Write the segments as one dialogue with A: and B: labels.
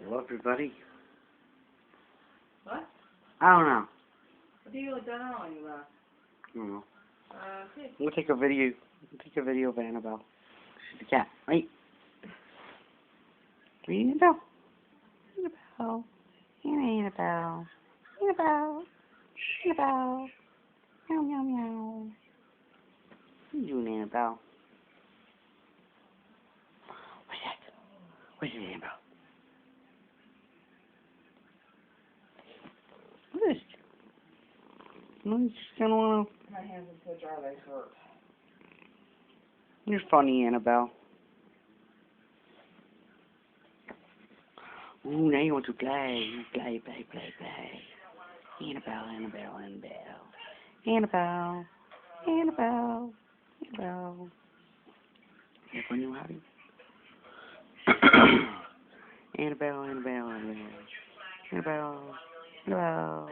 A: Hello, everybody.
B: What?
A: I don't know.
B: What do you don't know about?
A: I don't know.
B: Okay.
A: We'll take a video. We'll take a video of Annabelle. She's the cat, right? Annabelle. Annabelle. Annabelle. Annabelle. Annabelle. Meow, meow, meow. What are you doing, Annabelle? What's that? What's it, Annabelle? What is it? I just don't want to...
B: My hands are so dry they hurt.
A: You're funny, Annabelle. Ooh, now you want to play. Play. Annabelle. Annabelle. Here's one new hobby. Annabelle. Annabelle. Meow.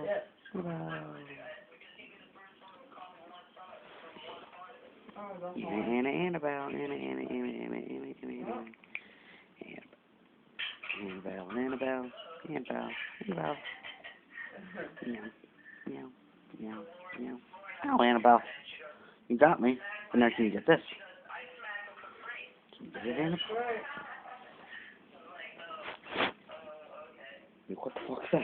A: Oh, Annabelle. You got me. But now can you get this? Can you get it, Annabelle? What the fuck's this?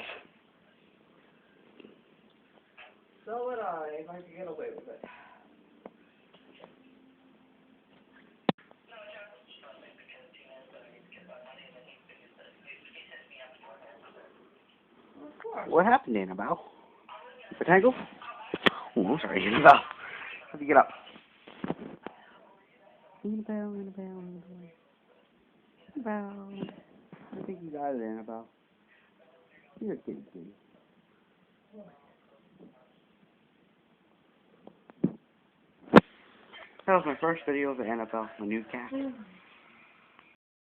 B: So would I, if I could get away with it. Of course.
A: What happened, Annabelle? You tangled? Oh, I'm sorry, Annabelle. How'd you get up? Annabelle. I think you got it, Annabelle. You're a kitty. That was my first video of Annabelle, my new cat.